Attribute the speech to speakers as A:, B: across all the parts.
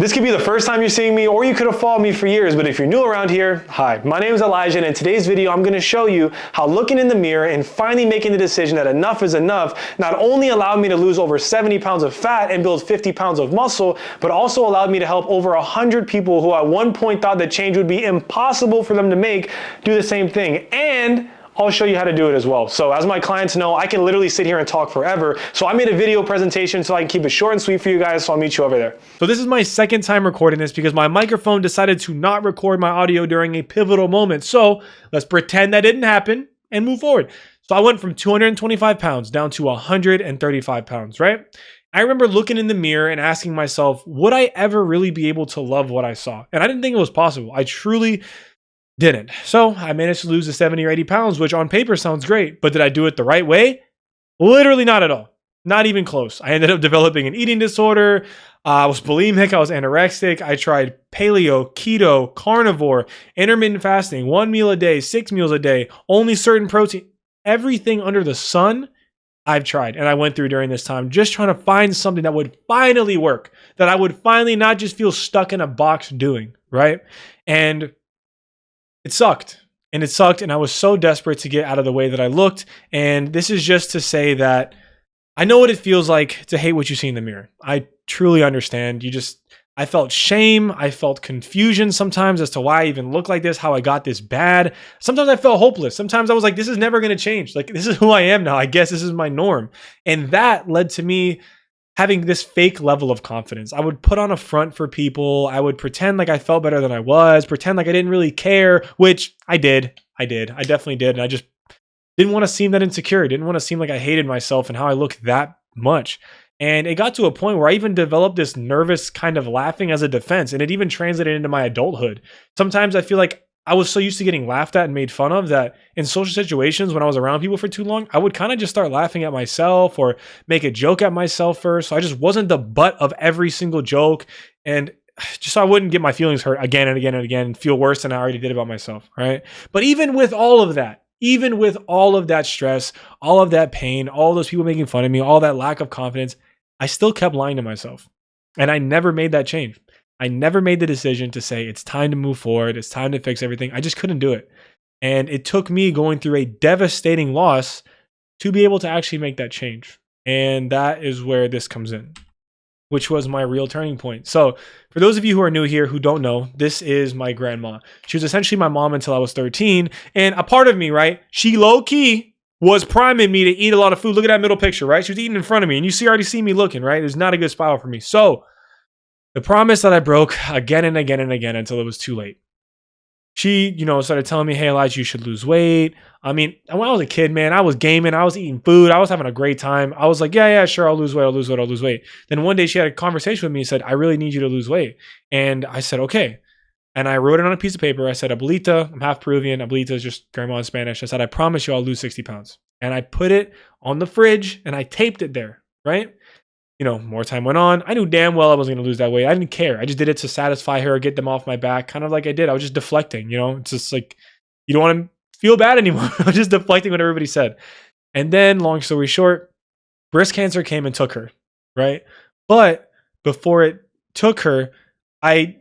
A: This could be the first time you're seeing me, or you could have followed me for years, but if you're new around here, hi, my name is Elijah, and in today's video, I'm gonna show you how looking in the mirror and finally making the decision that enough is enough not only allowed me to lose over 70 pounds of fat and build 50 pounds of muscle, but also allowed me to help over 100 people who at one point thought that change would be impossible for them to make do the same thing. And I'll show you how to do it as well. So as my clients know, I can literally sit here and talk forever. So I made a video presentation so I can keep it short and sweet for you guys. So I'll meet you over there.
B: So this is my second time recording this because my microphone decided to not record my audio during a pivotal moment. So let's pretend that didn't happen and move forward. So I went from 225 pounds down to 135 pounds, right? I remember looking in the mirror and asking myself, would I ever really be able to love what I saw? And I didn't think it was possible. I truly didn't. So I managed to lose the 70 or 80 pounds, which on paper sounds great, but did I do it the right way? Literally not at all. Not even close. I ended up developing an eating disorder. I was bulimic. I was anorexic. I tried paleo, keto, carnivore, intermittent fasting, 1 meal a day, 6 meals a day, only certain protein, everything under the sun I've tried. And I went through during this time, just trying to find something that would finally work, that I would finally not just feel stuck in a box doing, right? And it sucked. And I was so desperate to get out of the way that I looked. And this is just to say that I know what it feels like to hate what you see in the mirror. I truly understand. I felt shame. I felt confusion sometimes as to why I even look like this, how I got this bad. Sometimes I felt hopeless. Sometimes I was like, this is never going to change. Like, this is who I am now. I guess this is my norm. And that led to me having this fake level of confidence. I would put on a front for people. I would pretend like I felt better than I was, pretend like I didn't really care, which I did. I definitely did. And I just didn't want to seem that insecure. Didn't want to seem like I hated myself and how I looked that much. And it got to a point where I even developed this nervous kind of laughing as a defense. And it even translated into my adulthood. Sometimes I feel like I was so used to getting laughed at and made fun of that in social situations when I was around people for too long, I would kind of just start laughing at myself or make a joke at myself first. So I just wasn't the butt of every single joke. And just so I wouldn't get my feelings hurt again and again and again and feel worse than I already did about myself, right? But even with all of that stress, all of that pain, all those people making fun of me, all that lack of confidence, I still kept lying to myself. And I never made that change. I never made the decision to say, it's time to move forward. It's time to fix everything. I just couldn't do it. And it took me going through a devastating loss to be able to actually make that change. And that is where this comes in, which was my real turning point. So for those of you who are new here who don't know, this is my grandma. She was essentially my mom until I was 13. And a part of me, right, she low-key was priming me to eat a lot of food. Look at that middle picture, right? She was eating in front of me. And you already see me looking, right? There's not a good spiral for me. So the promise that I broke again and again and again until it was too late. She, started telling me, hey, Elijah, you should lose weight. I mean, when I was a kid, man, I was gaming. I was eating food. I was having a great time. I was like, yeah, sure. I'll lose weight. Then one day she had a conversation with me and said, I really need you to lose weight. And I said, okay. And I wrote it on a piece of paper. I said, Abuelita, I'm half Peruvian. Abuelita is just grandma in Spanish. I said, I promise you I'll lose 60 pounds. And I put it on the fridge and I taped it there, right? More time went on. I knew damn well I wasn't going to lose that weight. I didn't care. I just did it to satisfy her, get them off my back, kind of like I did. I was just deflecting, It's just like, you don't want to feel bad anymore. I was just deflecting what everybody said. And then, long story short, breast cancer came and took her, right? But before it took her, I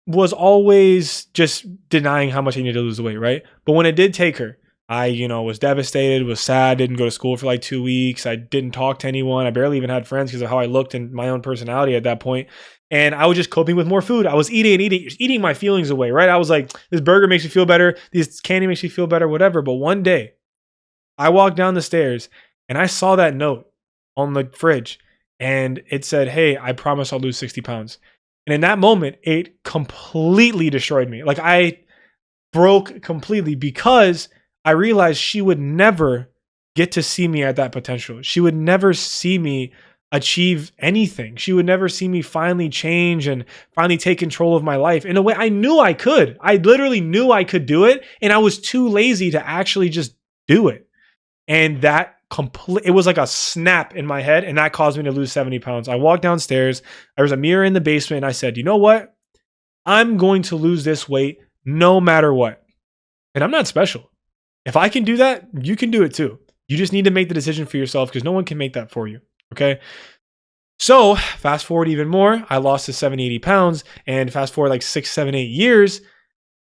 B: was always just denying how much I needed to lose the weight, right? But when it did take her, I, was devastated, was sad, didn't go to school for like 2 weeks. I didn't talk to anyone. I barely even had friends because of how I looked and my own personality at that point. And I was just coping with more food. I was eating my feelings away, right? I was like, this burger makes me feel better. This candy makes me feel better, whatever. But one day I walked down the stairs and I saw that note on the fridge and it said, hey, I promise I'll lose 60 pounds. And in that moment, it completely destroyed me. Like I broke completely because I realized she would never get to see me at that potential. She would never see me achieve anything. She would never see me finally change and finally take control of my life in a way I knew I could. I literally knew I could do it. And I was too lazy to actually just do it. And it was like a snap in my head. And that caused me to lose 70 pounds. I walked downstairs. There was a mirror in the basement. And I said, you know what? I'm going to lose this weight no matter what. And I'm not special. If I can do that, you can do it too. You just need to make the decision for yourself because no one can make that for you. Okay. So fast forward even more, I lost to 70, 80 pounds. And fast forward like 6, 7, 8 years,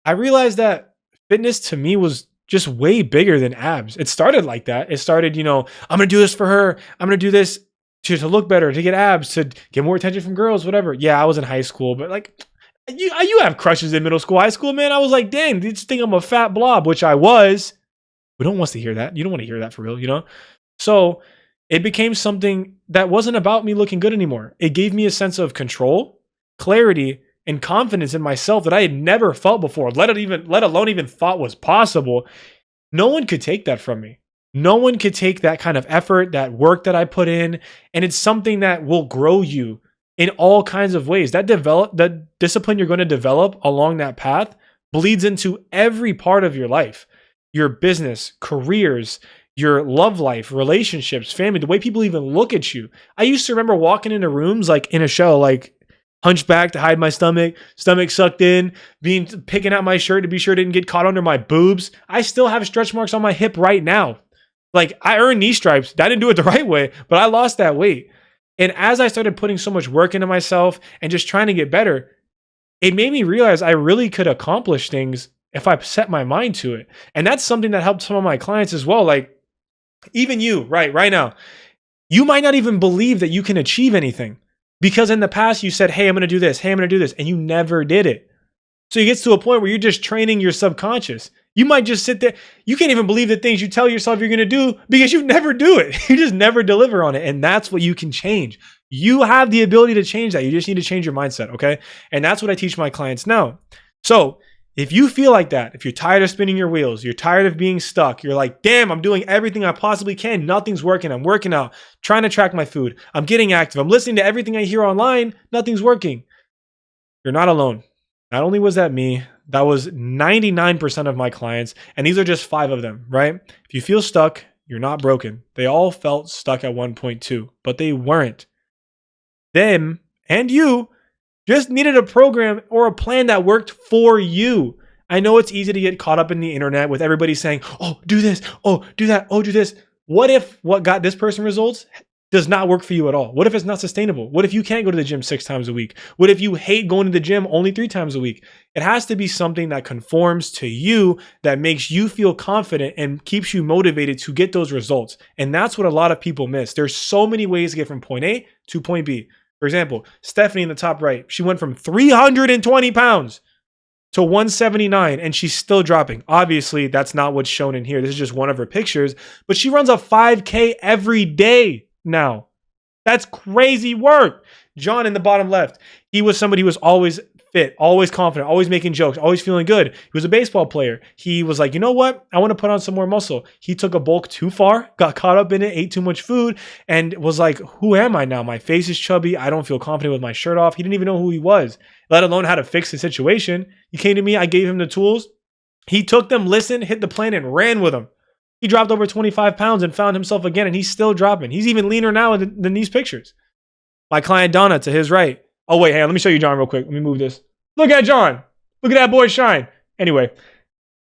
B: I realized that fitness to me was just way bigger than abs. It started like that. It started, I'm going to do this for her. I'm going to do this to look better, to get abs, to get more attention from girls, whatever. Yeah, I was in high school, but like you have crushes in middle school, high school, man. I was like, dang, they just think I'm a fat blob, which I was. We don't want to hear that. You don't want to hear that for real. So it became something that wasn't about me looking good anymore. It gave me a sense of control, clarity, and confidence in myself that I had never felt before, let alone even thought was possible. No one could take that from me. No one could take that kind of effort, that work that I put in, and it's something that will grow you in all kinds of ways. That discipline you're going to develop along that path bleeds into every part of your life, your business, careers, your love life, relationships, family, the way people even look at you. I used to remember walking into rooms like in a show, like hunched back to hide my stomach sucked in, picking out my shirt to be sure it didn't get caught under my boobs. I still have stretch marks on my hip right now. Like I earned knee stripes. I didn't do it the right way, but I lost that weight. And as I started putting so much work into myself and just trying to get better, it made me realize I really could accomplish things if I set my mind to it. And that's something that helped some of my clients as well. Like even you, right now, you might not even believe that you can achieve anything because in the past you said, hey, I'm going to do this. Hey, I'm going to do this. And you never did it. So it gets to a point where you're just training your subconscious. You might just sit there. You can't even believe the things you tell yourself you're going to do because you never do it. You just never deliver on it. And that's what you can change. You have the ability to change that. You just need to change your mindset. Okay. And that's what I teach my clients now. So if you feel like that, if you're tired of spinning your wheels, you're tired of being stuck, you're like, damn, I'm doing everything I possibly can. Nothing's working. I'm working out, trying to track my food. I'm getting active. I'm listening to everything I hear online. Nothing's working. You're not alone. Not only was that me, that was 99% of my clients. And these are just 5 of them, right? If you feel stuck, you're not broken. They all felt stuck at one point too, but they weren't. Them and you just needed a program or a plan that worked for you. I know it's easy to get caught up in the internet with everybody saying, oh, do this, oh, do that, oh, do this. What if what got this person results does not work for you at all? What if it's not sustainable? What if you can't go to the gym 6 times a week? What if you hate going to the gym only 3 times a week? It has to be something that conforms to you, that makes you feel confident and keeps you motivated to get those results. And that's what a lot of people miss. There's so many ways to get from point A to point B. For example, Stephanie in the top right, she went from 320 pounds to 179 and she's still dropping. Obviously, that's not what's shown in here. This is just one of her pictures, but she runs a 5K every day now. That's crazy work. John in the bottom left, he was somebody who was always fit, always confident, always making jokes, always feeling good. He was a baseball player. He was like, you know what? I want to put on some more muscle. He took a bulk too far, got caught up in it, ate too much food, and was like, who am I now? My face is chubby. I don't feel confident with my shirt off. He didn't even know who he was, let alone how to fix the situation. He came to me. I gave him the tools. He took them, listened, hit the plan, and ran with them. He dropped over 25 pounds and found himself again, and he's still dropping. He's even leaner now than these pictures. My client Donna to his right. Oh, wait, hey, let me show you John real quick. Let me move this. Look at John. Look at that boy shine. Anyway,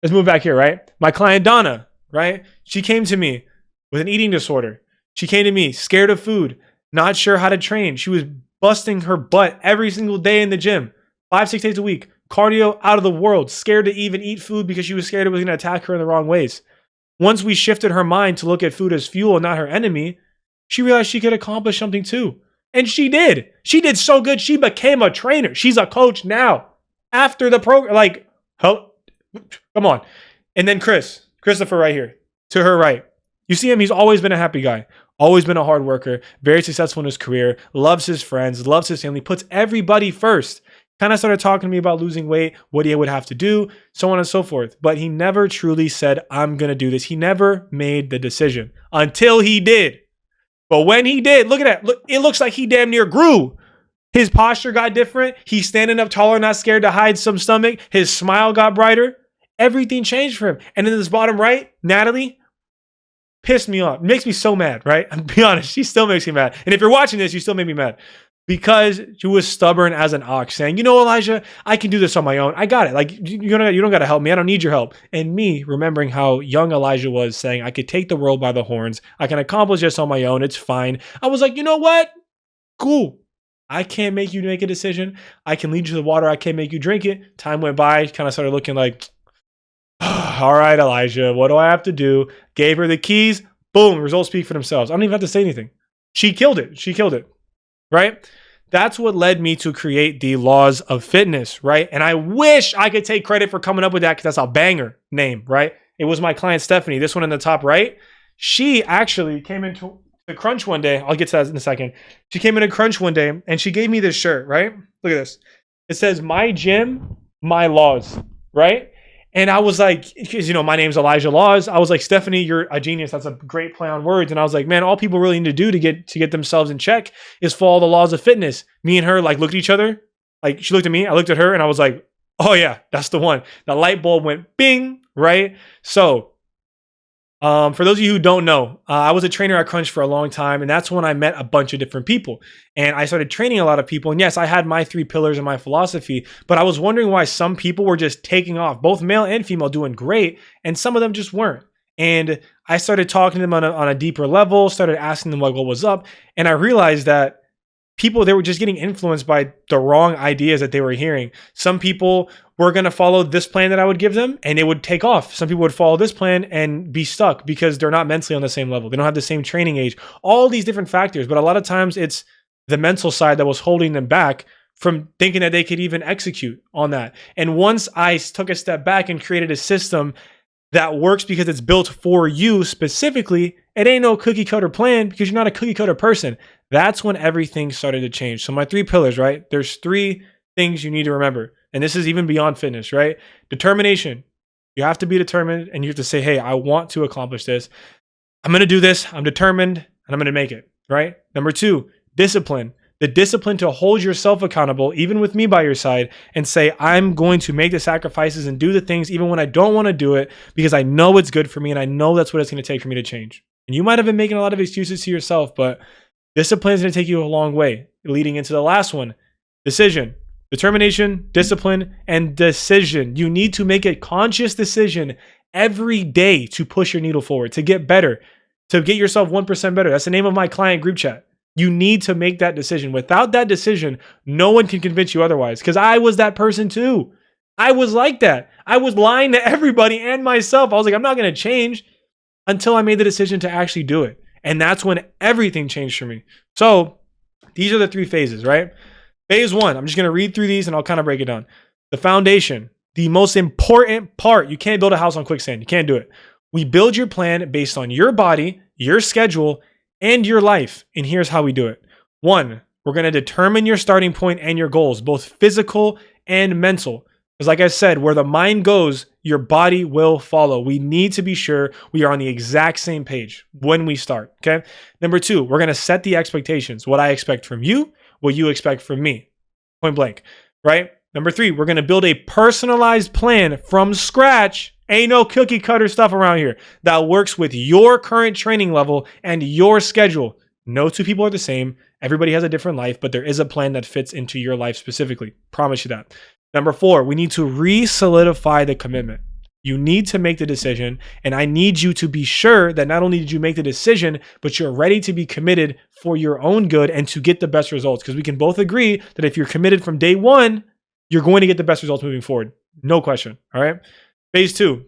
B: let's move back here, right? My client Donna, right? She came to me with an eating disorder. She came to me scared of food, not sure how to train. She was busting her butt every single day in the gym, 5-6 days a week. Cardio out of the world, scared to even eat food because she was scared it was going to attack her in the wrong ways. Once we shifted her mind to look at food as fuel and not her enemy, she realized she could accomplish something too. And she did. She did so good. She became a trainer. She's a coach now. After the program, like, oh, come on. And then Christopher right here, to her right. You see him, he's always been a happy guy, always been a hard worker, very successful in his career, loves his friends, loves his family, puts everybody first. Kind of started talking to me about losing weight, what he would have to do, so on and so forth. But he never truly said, I'm going to do this. He never made the decision until he did. But when he did, look at that. Look, it looks like he damn near grew. His posture got different. He's standing up taller, not scared to hide some stomach. His smile got brighter. Everything changed for him. And in this bottom right, Natalie pissed me off. Makes me so mad, right? I'm be honest. She still makes me mad. And if you're watching this, you still make me mad. Because she was stubborn as an ox, saying, you know, Elijah, I can do this on my own. I got it. Like, you don't got to help me. I don't need your help. And me remembering how young Elijah was, saying, I could take the world by the horns. I can accomplish this on my own. It's fine. I was like, you know what? Cool. I can't make you make a decision. I can lead you to the water. I can't make you drink it. Time went by. Kind of started looking like, all right, Elijah, what do I have to do? Gave her the keys. Boom. Results speak for themselves. I don't even have to say anything. She killed it. She killed it. Right? That's what led me to create the laws of fitness. Right? And I wish I could take credit for coming up with that because that's a banger name. Right? It was my client, Stephanie. This one in the top right. She actually came into the Crunch one day. I'll get to that in a second. She came into Crunch one day and she gave me this shirt, right? Look at this. It says, "My gym, my laws," right? And I was like, because, my name's Elijah Laws. I was like, Stephanie, you're a genius. That's a great play on words. And I was like, man, all people really need to do to get themselves in check is follow the laws of fitness. Me and her like looked at each other. Like she looked at me, I looked at her, and I was like, oh yeah, that's the one. The light bulb went bing, right? So for those of you who don't know, I was a trainer at Crunch for a long time, and that's when I met a bunch of different people. And I started training a lot of people. And yes, I had my 3 pillars and my philosophy, but I was wondering why some people were just taking off, both male and female, doing great, and some of them just weren't. And I started talking to them on a deeper level, started asking them like what was up, and I realized that people, they were just getting influenced by the wrong ideas that they were hearing. Some people were going to follow this plan that I would give them and it would take off. Some people would follow this plan and be stuck because they're not mentally on the same level. They don't have the same training age, all these different factors. But a lot of times it's the mental side that was holding them back from thinking that they could even execute on that. And once I took a step back and created a system that works because it's built for you specifically, it ain't no cookie cutter plan because you're not a cookie cutter person. That's when everything started to change. So my 3 pillars, right? There's 3 things you need to remember. And this is even beyond fitness, right? Determination. You have to be determined and you have to say, hey, I want to accomplish this. I'm going to do this. I'm determined and I'm going to make it, right? Number 2, discipline. The discipline to hold yourself accountable, even with me by your side, and say, I'm going to make the sacrifices and do the things even when I don't want to do it because I know it's good for me and I know that's what it's going to take for me to change. And you might have been making a lot of excuses to yourself, but discipline is going to take you a long way. Leading into the last one, decision. Determination, discipline, and decision. You need to make a conscious decision every day to push your needle forward, to get better, to get yourself 1% better. That's the name of my client group chat. You need to make that decision. Without that decision, no one can convince you otherwise. Because I was that person too. I was like that. I was lying to everybody and myself. I was like, I'm not going to change until I made the decision to actually do it. And that's when everything changed for me. So these are the 3 phases, right? Phase 1, I'm just going to read through these and I'll kind of break it down. The foundation, the most important part. You can't build a house on quicksand. You can't do it. We build your plan based on your body, your schedule, and your life. And here's how we do it. 1, we're going to determine your starting point and your goals, both physical and mental. Because like I said, where the mind goes, your body will follow. We need to be sure we are on the exact same page when we start, okay? Number 2, we're going to set the expectations. What I expect from you, what you expect from me. Point blank, right? Number 3, we're going to build a personalized plan from scratch. Ain't no cookie cutter stuff around here that works with your current training level and your schedule. No 2 people are the same. Everybody has a different life, but there is a plan that fits into your life specifically. Promise you that. Number 4, we need to re-solidify the commitment. You need to make the decision, and I need you to be sure that not only did you make the decision, but you're ready to be committed for your own good and to get the best results. Because we can both agree that if you're committed from day 1, you're going to get the best results moving forward. No question. All right. Phase 2,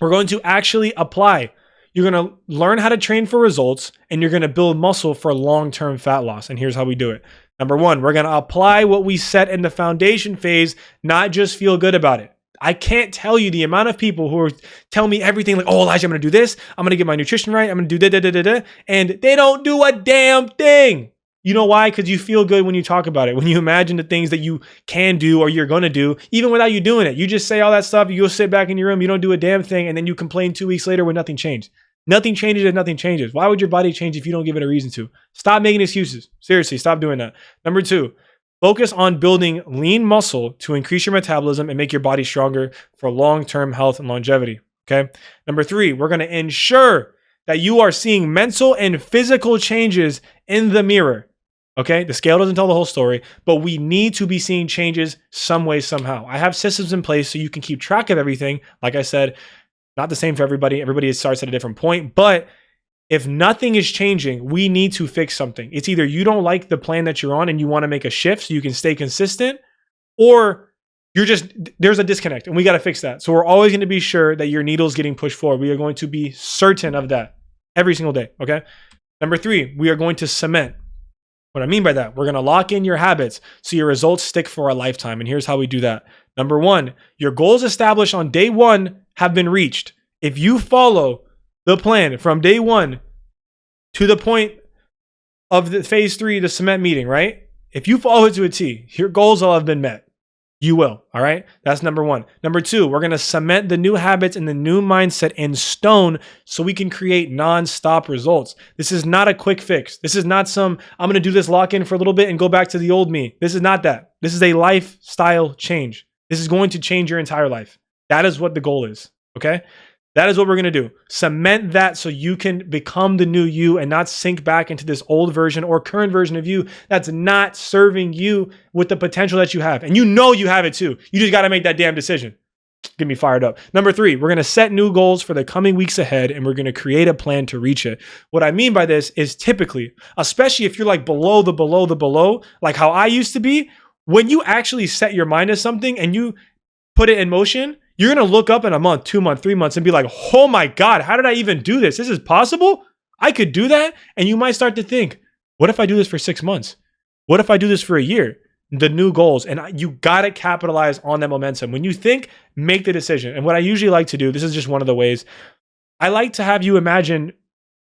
B: we're going to actually apply. You're going to learn how to train for results, and you're going to build muscle for long-term fat loss. And here's how we do it. Number 1, we're going to apply what we set in the foundation phase, not just feel good about it. I can't tell you the amount of people who are telling me everything like, oh, Elijah, I'm going to do this. I'm going to get my nutrition right. I'm going to do da. And they don't do a damn thing. You know why? Because you feel good when you talk about it. When you imagine the things that you can do or you're going to do, even without you doing it. You just say all that stuff. You go sit back in your room. You don't do a damn thing. And then you complain 2 weeks later when nothing changed. Nothing changes if nothing changes. Why would your body change if you don't give it a reason to? Stop making excuses. Seriously, stop doing that. Number 2, focus on building lean muscle to increase your metabolism and make your body stronger for long-term health and longevity. Okay. Number 3, we're going to ensure that you are seeing mental and physical changes in the mirror. Okay. The scale doesn't tell the whole story, but we need to be seeing changes some way, somehow. I have systems in place so you can keep track of everything. Like I said, not the same for everybody. Everybody starts at a different point, but If nothing is changing, we need to fix something. It's either you don't like the plan that you're on and you want to make a shift so you can stay consistent, or there's a disconnect and we got to fix that. So we're always going to be sure that your needle is getting pushed forward. We are going to be certain of that every single day. Okay. Number 3, we are going to cement. What I mean by that, we're going to lock in your habits so your results stick for a lifetime. And here's how we do that. Number 1, your goals established on day 1 have been reached. If you follow the plan from day 1 to the point of the phase 3, the cement meeting, right? If you follow it to a T, your goals will have been met. You will. All right. That's number 1. Number 2, we're going to cement the new habits and the new mindset in stone so we can create non-stop results. This is not a quick fix. This is not I'm going to do this lock in for a little bit and go back to the old me. This is not that. This is a lifestyle change. This is going to change your entire life. That is what the goal is. Okay. That is what we're going to do. Cement that so you can become the new you and not sink back into this old version or current version of you that's not serving you with the potential that you have. And you know you have it too. You just got to make that damn decision. Get me fired up. Number 3, we're going to set new goals for the coming weeks ahead and we're going to create a plan to reach it. What I mean by this is typically, especially if you're like below, like how I used to be, when you actually set your mind to something and you put it in motion, you're going to look up in a month, 2 months, 3 months and be like, oh my God, how did I even do this? This is possible? I could do that? And you might start to think, what if I do this for 6 months? What if I do this for a year? The new goals. And you got to capitalize on that momentum. When you think, make the decision. And what I usually like to do, this is just one of the ways, I like to have you imagine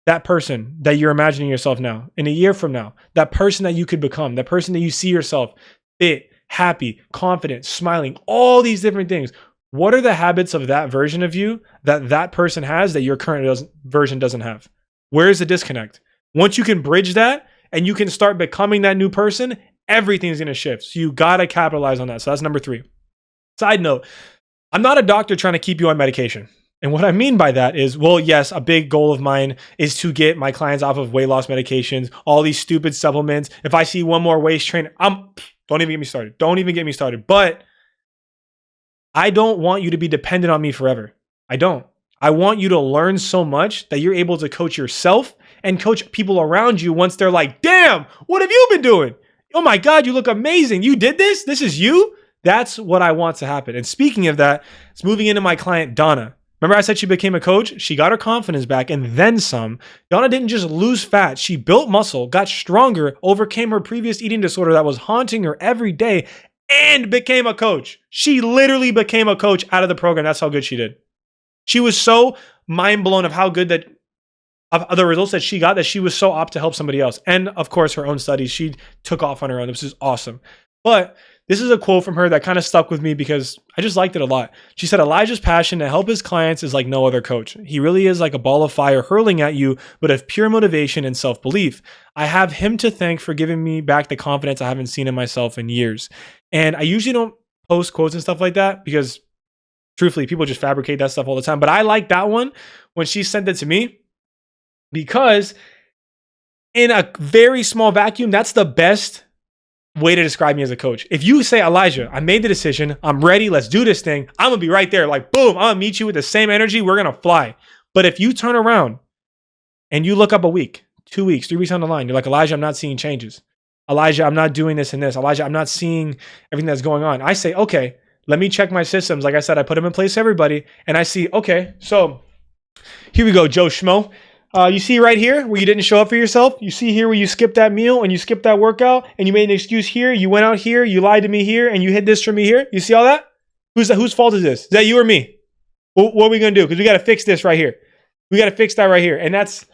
B: that person that you're imagining yourself now, in a year from now, that person that you could become, that person that you see yourself fit, happy, confident, smiling, all these different things. What are the habits of that version of you that person has that your current version doesn't have? Where is the disconnect? Once you can bridge that and you can start becoming that new person, everything's going to shift. So you got to capitalize on that. So that's number 3. Side note, I'm not a doctor trying to keep you on medication. And what I mean by that is, well, yes, a big goal of mine is to get my clients off of weight loss medications, all these stupid supplements. If I see one more waist trainer, don't even get me started. Don't even get me started. But I don't want you to be dependent on me forever. I don't. I want you to learn so much that you're able to coach yourself and coach people around you once they're like, damn, what have you been doing? Oh my God, you look amazing. You did this? This is you? That's what I want to happen. And speaking of that, it's moving into my client, Donna. Remember I said she became a coach? She got her confidence back and then some. Donna didn't just lose fat. She built muscle, got stronger, overcame her previous eating disorder that was haunting her every day, and became a coach. She literally became a coach out of the program. That's how good she did. She was so mind blown of how good of the results that she got that she was so apt to help somebody else. And of course, her own studies, she took off on her own. This is awesome. But this is a quote from her that kind of stuck with me because I just liked it a lot. She said, Elijah's passion to help his clients is like no other coach. He really is like a ball of fire hurling at you, but of pure motivation and self-belief. I have him to thank for giving me back the confidence I haven't seen in myself in years. And I usually don't post quotes and stuff like that because truthfully, people just fabricate that stuff all the time. But I like that one when she sent it to me because in a very small vacuum, that's the best way to describe me as a coach. If you say, Elijah, I made the decision, I'm ready, let's do this thing, I'm gonna be right there. Like, boom, I'm gonna meet you with the same energy, we're gonna fly. But if you turn around and you look up a week, 2 weeks, 3 weeks on the line, you're like, Elijah, I'm not seeing changes. Elijah, I'm not doing this and this. Elijah, I'm not seeing everything that's going on. I say, okay, let me check my systems. Like I said, I put them in place for everybody. And I see, okay, so here we go, Joe Schmo. You see right here where you didn't show up for yourself? You see here where you skipped that meal and you skipped that workout and you made an excuse here, you went out here, you lied to me here, and you hid this from me here? You see all that? Whose fault is this? Is that you or me? What are we going to do? Because we got to fix this right here. We got to fix that right here. And that's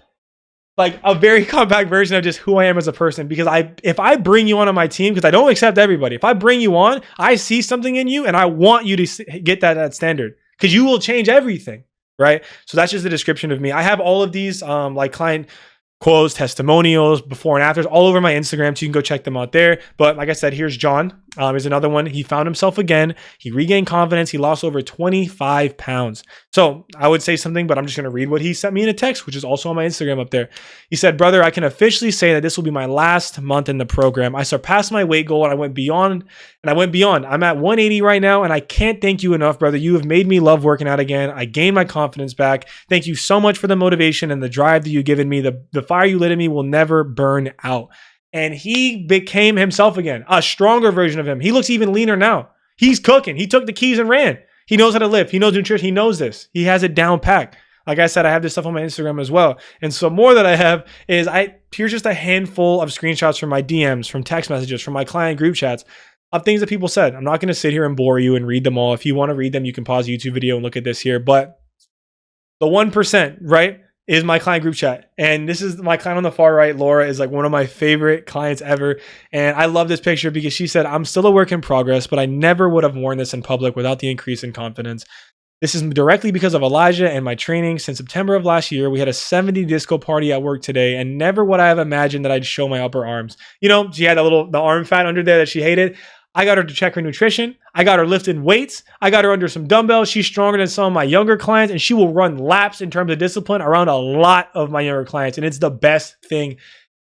B: like a very compact version of just who I am as a person. Because if I bring you onto my team, because I don't accept everybody, if I bring you on, I see something in you and I want you to get that standard because you will change everything. Right? So that's just the description of me. I have all of these like client quotes, testimonials, before and afters all over my Instagram. So you can go check them out there. But like I said, here's John. is another one. He found himself again. He regained confidence. He lost over 25 pounds. So I would say something, but I'm just going to read what he sent me in a text, which is also on my Instagram up there. He said, brother, I can officially say that this will be my last month in the program. I surpassed my weight goal and I went beyond. I'm at 180 right now, and I can't thank you enough, brother. You have made me love working out again. I gained my confidence back. Thank you so much for the motivation and the drive that you've given me. The fire you lit in me will never burn out. And he became himself again, a stronger version of him. He looks even leaner now. He's cooking. He took the keys and ran. He knows how to lift. He knows nutrition. He knows this. He has it down packed. Like I said, I have this stuff on my Instagram as well. And so more that I have is here's just a handful of screenshots from my DMs, from text messages, from my client group chats of things that people said. I'm not going to sit here and bore you and read them all. If you want to read them, you can pause the YouTube video and look at this here. But the 1%, right, is my client group chat. And this is my client on the far right. Laura is like one of my favorite clients ever. And I love this picture because she said, I'm still a work in progress, but I never would have worn this in public without the increase in confidence. This is directly because of Elijah and my training. Since September of last year, we had a 70 disco party at work today, and never would I have imagined that I'd show my upper arms. You know, she had the arm fat under there that she hated. I got her to check her nutrition. I got her lifting weights. I got her under some dumbbells. She's stronger than some of my younger clients, and she will run laps in terms of discipline around a lot of my younger clients. And it's the best thing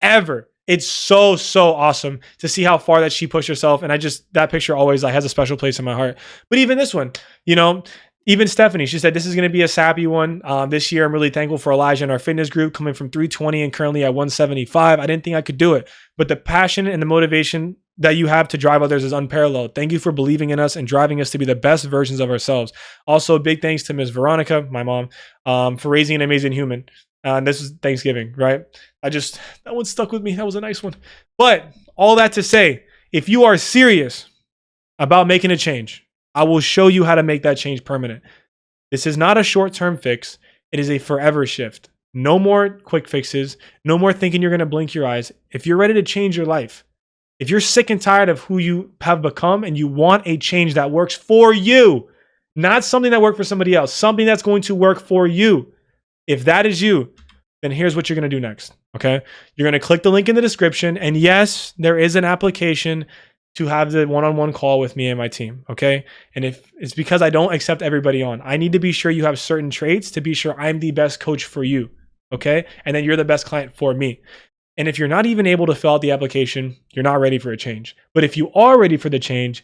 B: ever. It's so, so awesome to see how far that she pushed herself. And that picture always has a special place in my heart. But even this one, even Stephanie, she said, this is going to be a sappy one. This year, I'm really thankful for Elijah and our fitness group coming from 320 and currently at 175. I didn't think I could do it, but the passion and the motivation that you have to drive others is unparalleled. Thank you for believing in us and driving us to be the best versions of ourselves. Also, big thanks to Ms. Veronica, my mom, for raising an amazing human. This is Thanksgiving, right? That one stuck with me. That was a nice one. But all that to say, if you are serious about making a change, I will show you how to make that change permanent. This is not a short-term fix. It is a forever shift. No more quick fixes. No more thinking you're going to blink your eyes. If you're ready to change your life, if you're sick and tired of who you have become and you want a change that works for you, not something that worked for somebody else, something that's going to work for you. If that is you, then here's what you're going to do next, okay? You're going to click the link in the description. And yes, there is an application to have the one-on-one call with me and my team, okay? And if it's because I don't accept everybody on, I need to be sure you have certain traits to be sure I'm the best coach for you, okay? And then you're the best client for me. And if you're not even able to fill out the application, you're not ready for a change. But if you are ready for the change,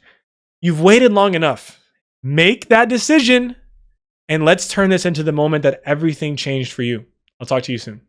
B: you've waited long enough. Make that decision, and let's turn this into the moment that everything changed for you. I'll talk to you soon.